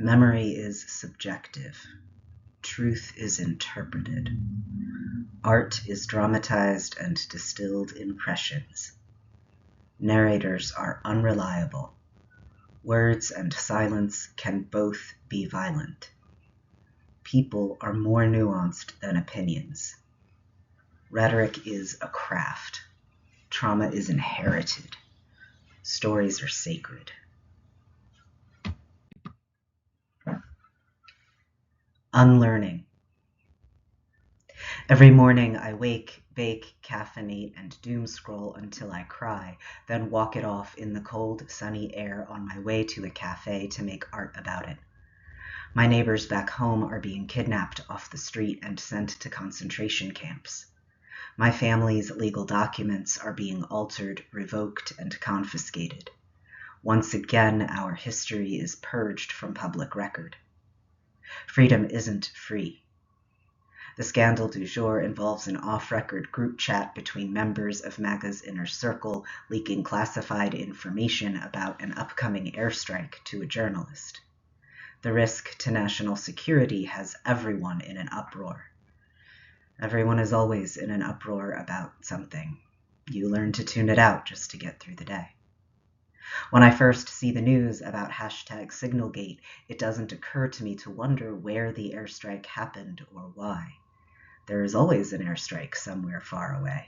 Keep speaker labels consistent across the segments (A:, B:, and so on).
A: Memory is subjective. Truth is interpreted. Art is dramatized and distilled impressions. Narrators are unreliable. Words and silence can both be violent. People are more nuanced than opinions. Rhetoric is a craft. Trauma is inherited. Stories are sacred. Unlearning. Every morning I wake, bake, caffeinate, and doom scroll until I cry, then walk it off in the cold, sunny air on my way to a cafe to make art about it. My neighbors back home are being kidnapped off the street and sent to concentration camps. My family's legal documents are being altered, revoked, and confiscated. Once again, our history is purged from public record. Freedom isn't free. The scandal du jour involves an off-record group chat between members of MAGA's inner circle leaking classified information about an upcoming airstrike to a journalist. The risk to national security has everyone in an uproar. Everyone is always in an uproar about something. You learn to tune it out just to get through the day. When I first see the news about #Signalgate, it doesn't occur to me to wonder where the airstrike happened or why. There is always an airstrike somewhere far away.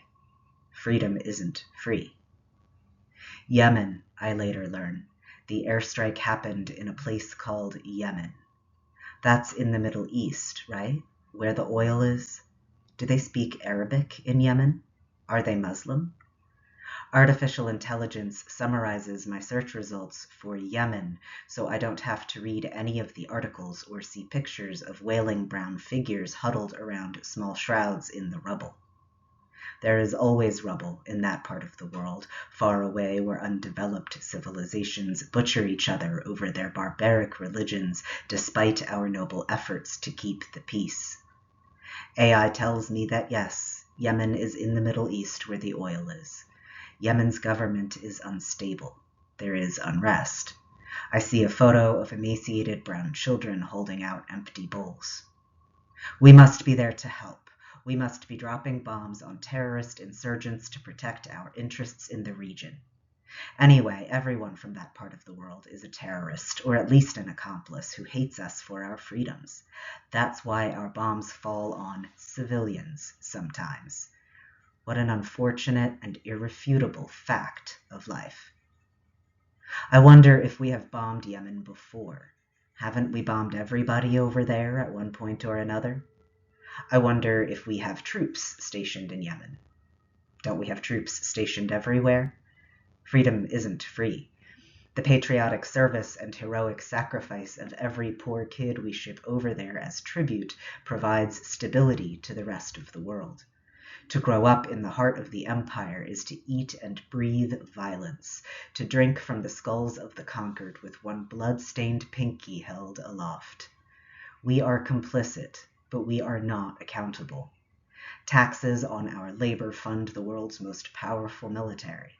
A: Freedom isn't free. Yemen, I later learn. The airstrike happened in a place called Yemen. That's in the Middle East, right? Where the oil is? Do they speak Arabic in Yemen? Are they Muslim? Artificial intelligence summarizes my search results for Yemen, so I don't have to read any of the articles or see pictures of wailing brown figures huddled around small shrouds in the rubble. There is always rubble in that part of the world, far away where undeveloped civilizations butcher each other over their barbaric religions despite our noble efforts to keep the peace. AI tells me that yes, Yemen is in the Middle East where the oil is. Yemen's government is unstable. There is unrest. I see a photo of emaciated brown children holding out empty bowls. We must be there to help. We must be dropping bombs on terrorist insurgents to protect our interests in the region. Anyway, everyone from that part of the world is a terrorist, or at least an accomplice who hates us for our freedoms. That's why our bombs fall on civilians sometimes. What an unfortunate and irrefutable fact of life. I wonder if we have bombed Yemen before. Haven't we bombed everybody over there at one point or another? I wonder if we have troops stationed in Yemen. Don't we have troops stationed everywhere? Freedom isn't free. The patriotic service and heroic sacrifice of every poor kid we ship over there as tribute provides stability to the rest of the world. To grow up in the heart of the empire is to eat and breathe violence, to drink from the skulls of the conquered with one blood-stained pinky held aloft. We are complicit, but we are not accountable. Taxes on our labor fund the world's most powerful military.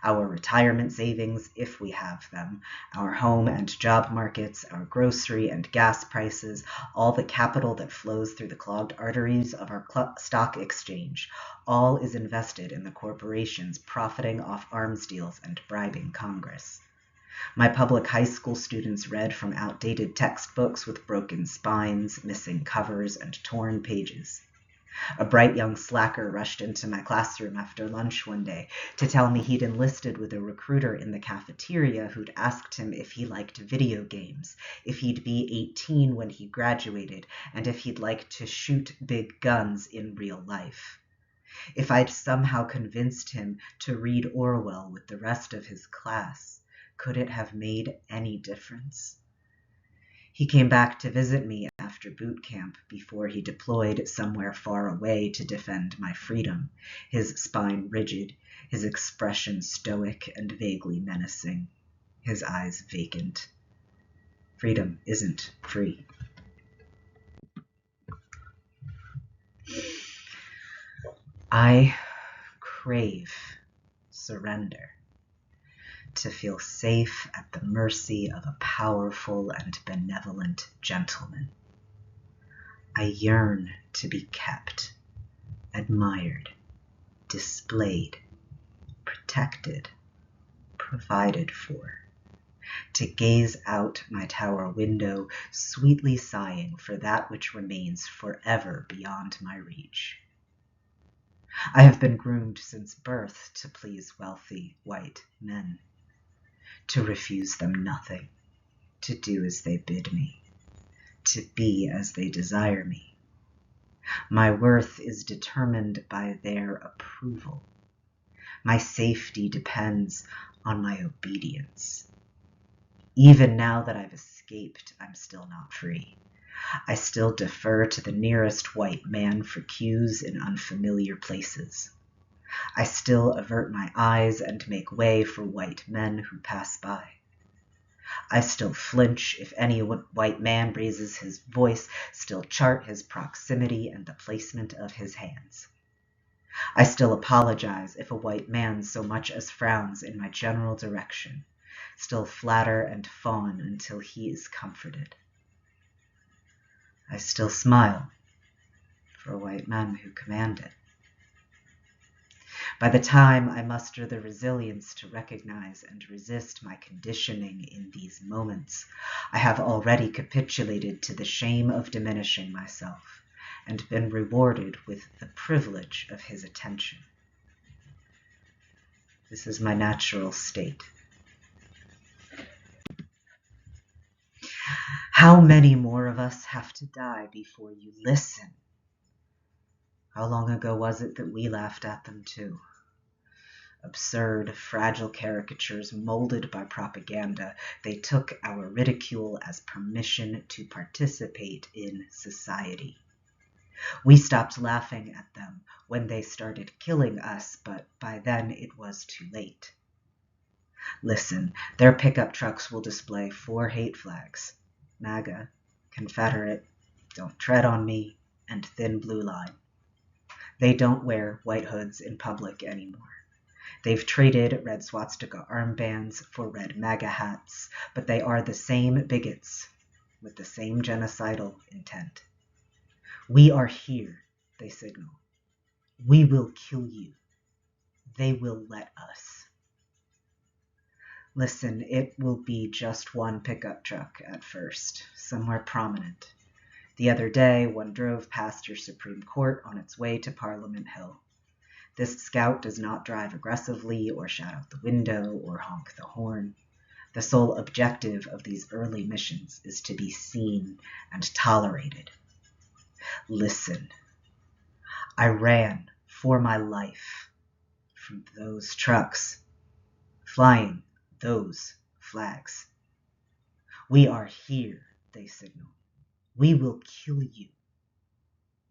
A: Our retirement savings, if we have them, our home and job markets, our grocery and gas prices, all the capital that flows through the clogged arteries of our stock exchange, all is invested in the corporations profiting off arms deals and bribing Congress. My public high school students read from outdated textbooks with broken spines, missing covers, and torn pages. A bright young slacker rushed into my classroom after lunch one day to tell me he'd enlisted with a recruiter in the cafeteria who'd asked him if he liked video games, if he'd be 18 when he graduated, and if he'd like to shoot big guns in real life. If I'd somehow convinced him to read Orwell with the rest of his class, could it have made any difference? He came back to visit me after boot camp before he deployed somewhere far away to defend my freedom, his spine rigid, his expression stoic and vaguely menacing, his eyes vacant. Freedom isn't free. I crave surrender. to feel safe at the mercy of a powerful and benevolent gentleman. I yearn to be kept, admired, displayed, protected, provided for, to gaze out my tower window, sweetly sighing for that which remains forever beyond my reach. I have been groomed since birth to please wealthy white men, to refuse them nothing, to do as they bid me, to be as they desire me. My worth is determined by their approval. My safety depends on my obedience. Even now that I've escaped, I'm still not free. I still defer to the nearest white man for cues in unfamiliar places. I still avert my eyes and make way for white men who pass by. I still flinch if any white man raises his voice, still chart his proximity and the placement of his hands. I still apologize if a white man so much as frowns in my general direction, still flatter and fawn until he is comforted. I still smile for white men who command it. By the time I muster the resilience to recognize and resist my conditioning in these moments, I have already capitulated to the shame of diminishing myself and been rewarded with the privilege of his attention. This is my natural state. How many more of us have to die before you listen? How long ago was it that we laughed at them too? Absurd, fragile caricatures molded by propaganda, they took our ridicule as permission to participate in society. We stopped laughing at them when they started killing us, but by then it was too late. Listen, their pickup trucks will display 4 hate flags: MAGA, Confederate, Don't Tread on Me, and Thin Blue Line. They don't wear white hoods in public anymore. They've traded red swastika armbands for red MAGA hats, but they are the same bigots with the same genocidal intent. We are here, they signal. We will kill you. They will let us. Listen, it will be just one pickup truck at first, somewhere prominent. The other day, one drove past your Supreme Court on its way to Parliament Hill. This scout does not drive aggressively or shout out the window or honk the horn. The sole objective of these early missions is to be seen and tolerated. Listen, I ran for my life from those trucks, flying those flags. We are here, they signal. We will kill you.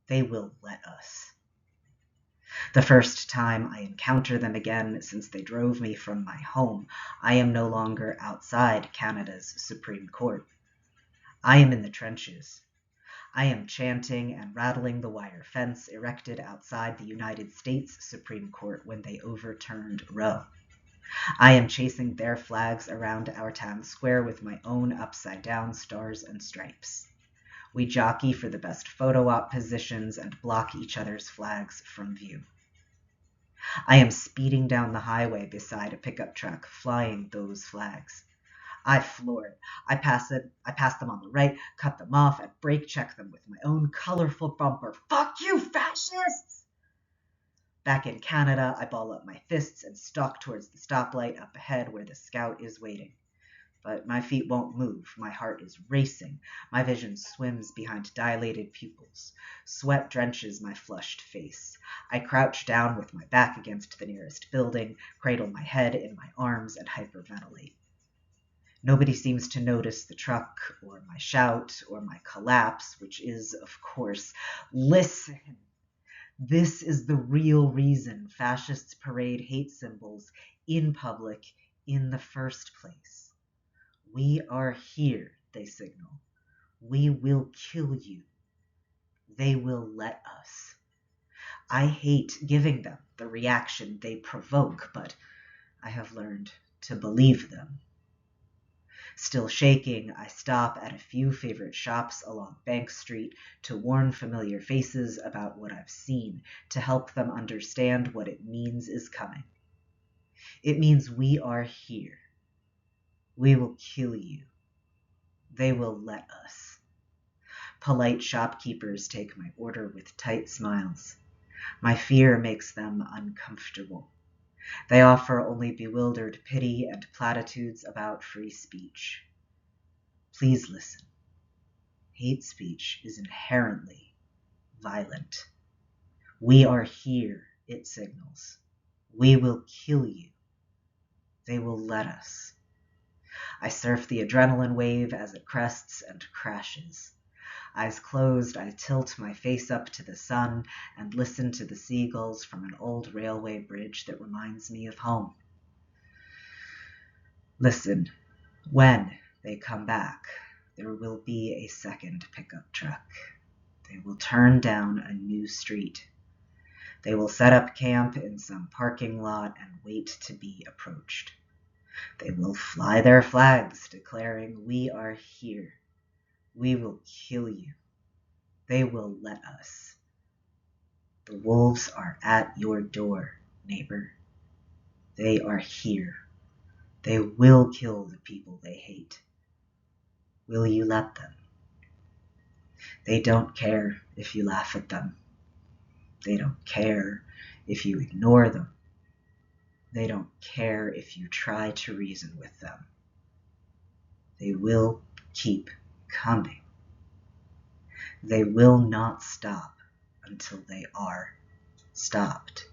A: They will let us. The first time I encounter them again since they drove me from my home, I am no longer outside Canada's Supreme Court. I am in the trenches. I am chanting and rattling the wire fence erected outside the United States Supreme Court when they overturned Roe. I am chasing their flags around our town square with my own upside-down stars and stripes. We jockey for the best photo op positions and block each other's flags from view. I am speeding down the highway beside a pickup truck, flying those flags. I floor it. I pass them on the right, cut them off, and brake check them with my own colorful bumper. Fuck you, fascists! Back in Canada, I ball up my fists and stalk towards the stoplight up ahead where the scout is waiting. But my feet won't move. My heart is racing. My vision swims behind dilated pupils. Sweat drenches my flushed face. I crouch down with my back against the nearest building, cradle my head in my arms, and hyperventilate. Nobody seems to notice the truck, or my shout, or my collapse, which is, of course, listen. This is the real reason fascists parade hate symbols in public in the first place. We are here, they signal. We will kill you. They will let us. I hate giving them the reaction they provoke, but I have learned to believe them. Still shaking, I stop at a few favorite shops along Bank Street to warn familiar faces about what I've seen, to help them understand what it means is coming. It means we are here. We will kill you. They will let us. Polite shopkeepers take my order with tight smiles. My fear makes them uncomfortable. They offer only bewildered pity and platitudes about free speech. Please listen. Hate speech is inherently violent. We are here, it signals. We will kill you. They will let us. I surf the adrenaline wave as it crests and crashes. Eyes closed, I tilt my face up to the sun and listen to the seagulls from an old railway bridge that reminds me of home. Listen, when they come back, there will be a second pickup truck. They will turn down a new street. They will set up camp in some parking lot and wait to be approached. They will fly their flags, declaring, "We are here. We will kill you. They will let us. The wolves are at your door, neighbor. They are here. They will kill the people they hate. Will you let them? They don't care if you laugh at them. They don't care if you ignore them. They don't care if you try to reason with them. They will keep coming. They will not stop until they are stopped."